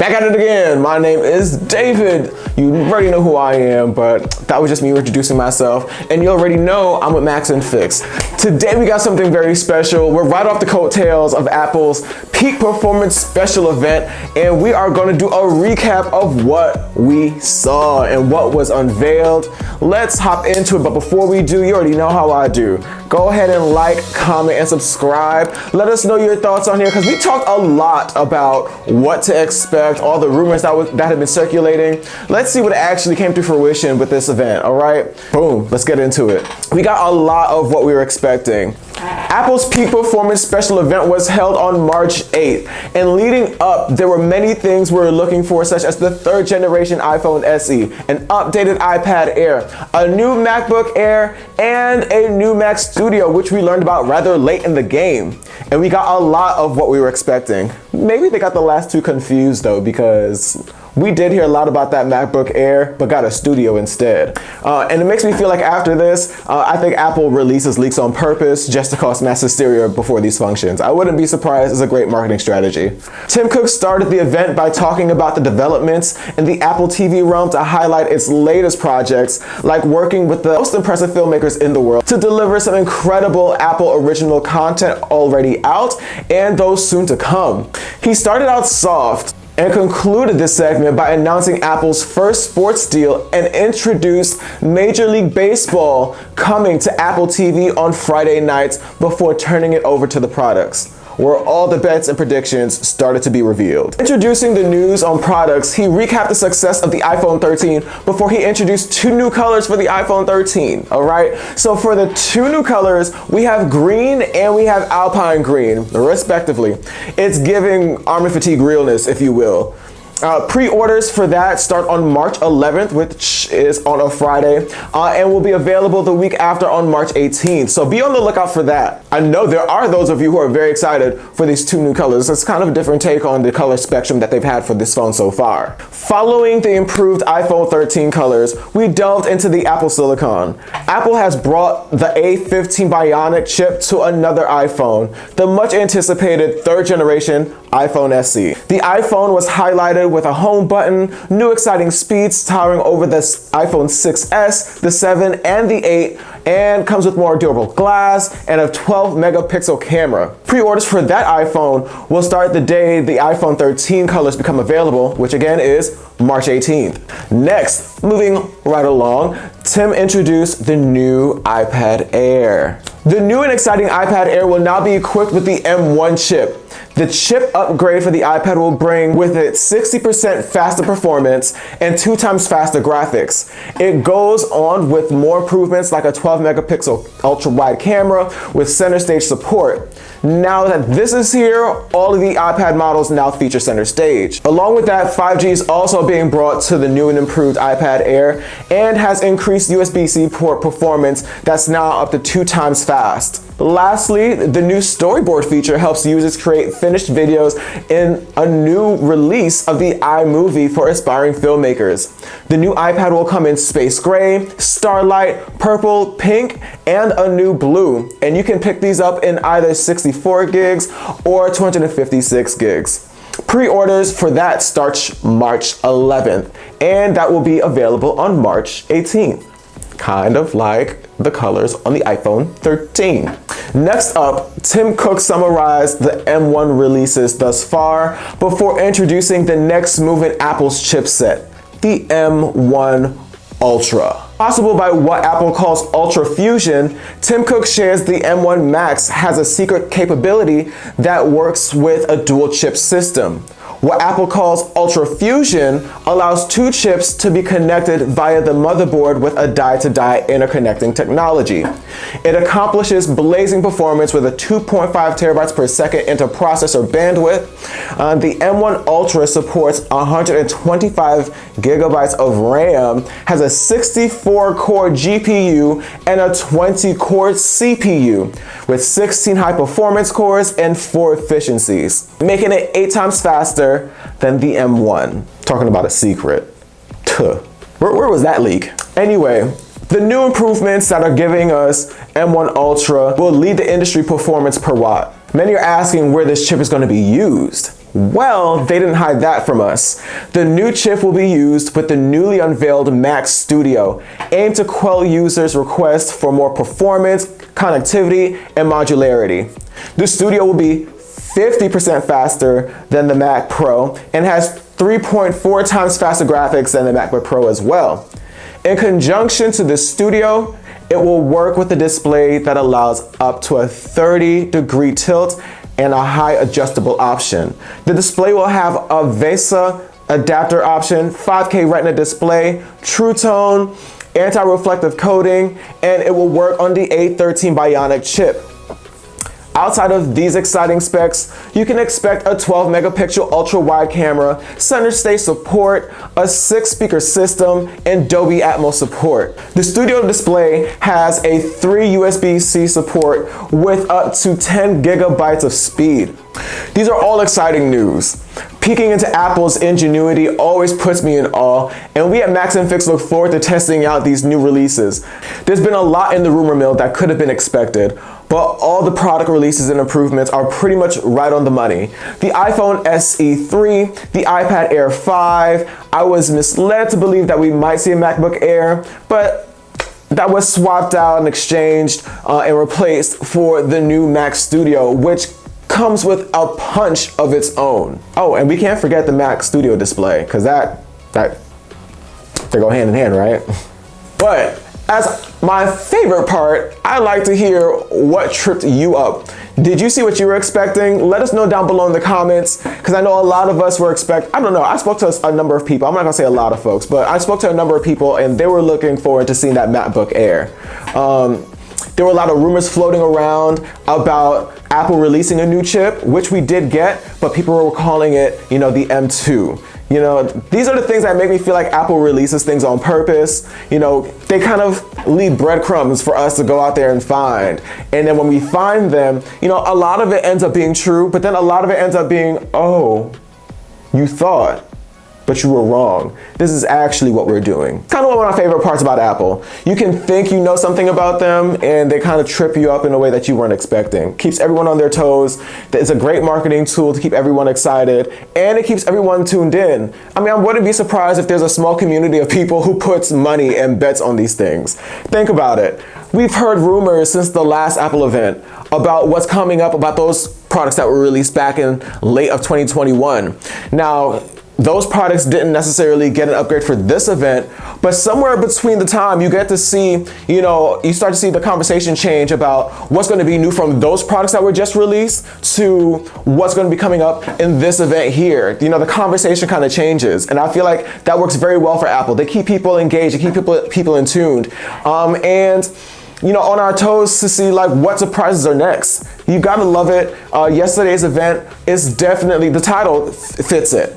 Back at it again. My name is David. You already know who I am, but that was just me introducing myself. And you already know I'm with Max and Fix. Today we got something very special. We're right off the coattails of Apple's Peak Performance Special event, and we are going to do a recap of what we saw and what was unveiled. Let's hop into it, but before we do, you already know how I do. Go ahead and like, comment, and subscribe. Let us know your thoughts on here, because we talked a lot about what to expect, all the rumors that have been circulating. Let's see what actually came to fruition with this event, all right? Boom, let's get into it. We got a lot of what we were expecting. Apple's Peak Performance Special event was held on March 8th, and leading up, there were many things we were looking for, such as the third generation iPhone SE, an updated iPad Air, a new MacBook Air, and a new Mac Studio, which we learned about rather late in the game. And we got a lot of what we were expecting. Maybe they got the last two confused though, because we did hear a lot about that MacBook Air, but got a Studio instead. And it makes me feel like after this, I think Apple releases leaks on purpose just to cause mass hysteria before these functions. I wouldn't be surprised. It's a great marketing strategy. Tim Cook started the event by talking about the developments in the Apple TV realm to highlight its latest projects, like working with the most impressive filmmakers in the world to deliver some incredible Apple original content already out and those soon to come. He started out soft and concluded this segment by announcing Apple's first sports deal and introduced Major League Baseball coming to Apple TV on Friday nights before turning it over to the products, where all the bets and predictions started to be revealed. Introducing the news on products, he recapped the success of the iPhone 13 before he introduced two new colors for the iPhone 13, all right? So for the two new colors, we have green and we have alpine green, respectively. It's giving army fatigue realness, if you will. Pre-orders for that start on March 11th, which is on a Friday, and will be available the week after on March 18th. So be on the lookout for that. I know there are those of you who are very excited for these two new colors. It's kind of a different take on the color spectrum that they've had for this phone so far. Following the improved iPhone 13 colors, we delved into the Apple Silicon. Apple has brought the A15 Bionic chip to another iPhone, the much anticipated third generation iPhone SE. The iPhone was highlighted with a home button, new exciting speeds towering over the iPhone 6s, the 7, and the 8, and comes with more durable glass and a 12 megapixel camera. Pre-orders for that iPhone will start the day the iPhone 13 colors become available, which again is March 18th. Next, moving right along, Tim introduced the new iPad Air. The new and exciting iPad Air will now be equipped with the M1 chip. The chip upgrade for the iPad will bring with it 60% faster performance and 2 times faster graphics. It goes on with more improvements like a 12 megapixel ultra wide camera with center stage support. Now that this is here, all of the iPad models now feature center stage. Along with that, 5G is also being brought to the new and improved iPad Air and has increased USB-C port performance that's now up to 2 times fast. Lastly, the new storyboard feature helps users create finished videos in a new release of the iMovie for aspiring filmmakers. The new iPad will come in space gray, starlight, purple, pink, and a new blue. And you can pick these up in either 64 gigs or 256 gigs. Pre-orders for that starts March 11th, and that will be available on March 18th. Kind of like the colors on the iPhone 13. Next up, Tim Cook summarized the M1 releases thus far before introducing the next move in Apple's chipset, the M1 Ultra. Possible by what Apple calls Ultra Fusion, Tim Cook shares the M1 Max has a secret capability that works with a dual chip system. What Apple calls Ultra Fusion allows 2 chips to be connected via the motherboard with a die-to-die interconnecting technology. It accomplishes blazing performance with a 2.5 terabytes per second interprocessor bandwidth. The M1 Ultra supports 125 gigabytes of RAM, has a 64-core GPU and a 20-core CPU with 16 high-performance cores and 4 efficiencies, making it 8 times faster than the M1. Talking about a secret. Where was that leak? Anyway, the new improvements that are giving us M1 Ultra will lead the industry performance per watt. Many are asking where this chip is going to be used. Well, they didn't hide that from us. The new chip will be used with the newly unveiled Mac Studio, aimed to quell users' requests for more performance, connectivity, and modularity. The Studio will be 50% faster than the Mac Pro and has 3.4 times faster graphics than the MacBook Pro as well. In conjunction to the Studio, it will work with a display that allows up to a 30-degree tilt and a high adjustable option. The display will have a VESA adapter option, 5K Retina display, True Tone, anti-reflective coating, and it will work on the A13 Bionic chip. Outside of these exciting specs, you can expect a 12 megapixel ultra-wide camera, center stage support, a 6-speaker system, and Dolby Atmos support. The Studio display has a 3 USB-C support with up to 10 gigabytes of speed. These are all exciting news. Peeking into Apple's ingenuity always puts me in awe, and we at Max and Fix look forward to testing out these new releases. There's been a lot in the rumor mill that could have been expected, but all the product releases and improvements are pretty much right on the money. The iPhone SE3, the iPad Air 5, I was misled to believe that we might see a MacBook Air, but that was swapped out and exchanged and replaced for the new Mac Studio, which comes with a punch of its own. Oh, and we can't forget the Mac Studio display, because they go hand in hand, right? But as my favorite part, I like to hear what tripped you up. Did you see what you were expecting? Let us know down below in the comments, because I know a lot of us were I don't know, I spoke to a number of people. I'm not gonna say a lot of folks, but I spoke to a number of people and they were looking forward to seeing that MacBook Air. There were a lot of rumors floating around about Apple releasing a new chip, which we did get, but people were calling it, the M2. These are the things that make me feel like Apple releases things on purpose. They kind of leave breadcrumbs for us to go out there and find. And then when we find them, a lot of it ends up being true, but then a lot of it ends up being, oh, you thought, but you were wrong. This is actually what we're doing. Kind of one of my favorite parts about Apple. You can think you know something about them and they kind of trip you up in a way that you weren't expecting. Keeps everyone on their toes. It's a great marketing tool to keep everyone excited, and it keeps everyone tuned in. I wouldn't be surprised if there's a small community of people who puts money and bets on these things. Think about it. We've heard rumors since the last Apple event about what's coming up about those products that were released back in late of 2021. Now, those products didn't necessarily get an upgrade for this event, but somewhere between the time you get to see, you start to see the conversation change about what's going to be new from those products that were just released to what's going to be coming up in this event here. The conversation kind of changes, and I feel like that works very well for Apple. They keep people engaged, they keep people in tuned, and on our toes to see what surprises are next. You gotta love it. Yesterday's event is definitely, the title fits it.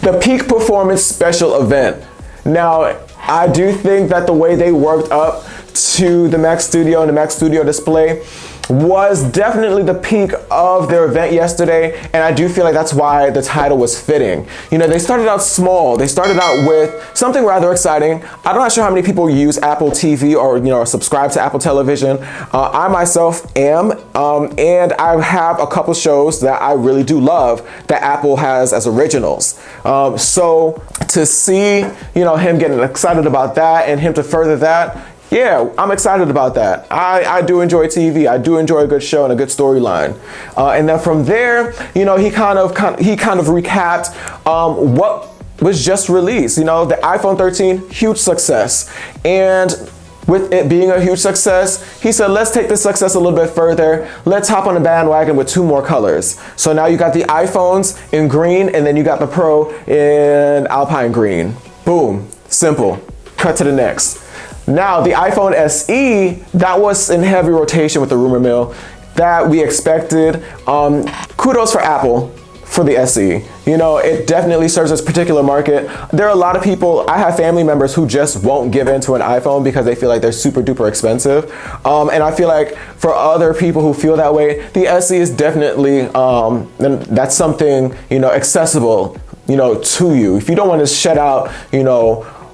The Peak Performance Special Event. Now, I do think that the way they worked up to the Mac Studio and the Mac Studio display was definitely the peak of their event yesterday, and I do feel like that's why the title was fitting. They started out small. They started out with something rather exciting. I'm not sure how many people use Apple TV or subscribe to Apple Television. I myself am, and I have a couple shows that I really do love that Apple has as originals. So to see him getting excited about that and him to further that, yeah, I'm excited about that. I do enjoy TV. I do enjoy a good show and a good storyline. And then from there, he kind of recapped what was just released. The iPhone 13, huge success. And with it being a huge success, he said, let's take this success a little bit further. Let's hop on the bandwagon with 2 more colors. So now you got the iPhones in green, and then you got the Pro in Alpine green. Boom, simple. Cut to the next. Now, the iPhone SE, that was in heavy rotation with the rumor mill that we expected. Kudos for Apple for the SE. It definitely serves this particular market. There are a lot of people, I have family members who just won't give in to an iPhone because they feel like they're super duper expensive. And I feel like for other people who feel that way, the SE is definitely, that's something, accessible, to you. If you don't want to shut out,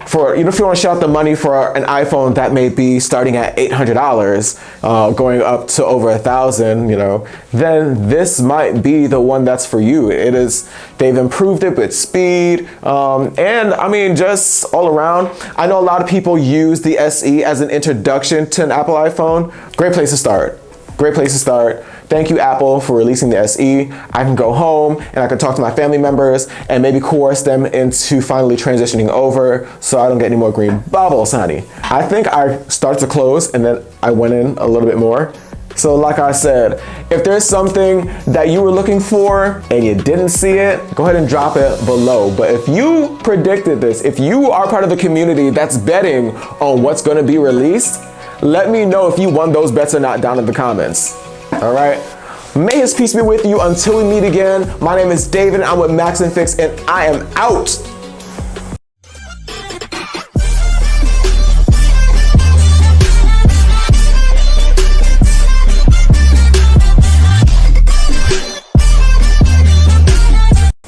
for, if you want to shell out the money for an iPhone that may be starting at $800, going up to over $1,000, then this might be the one that's for you. They've improved it with speed, and I mean, just all around. I know a lot of people use the SE as an introduction to an Apple iPhone. Great place to start. Great place to start. Thank you, Apple, for releasing the SE. I can go home and I can talk to my family members and maybe coerce them into finally transitioning over so I don't get any more green bubbles, honey. I think I started to close and then I went in a little bit more. So like I said, if there's something that you were looking for and you didn't see it, go ahead and drop it below. But if you predicted this, if you are part of the community that's betting on what's gonna be released, let me know if you won those bets or not down in the comments. All right. May his peace be with you until we meet again. My name is David. I'm with Max and Fix, and I am out.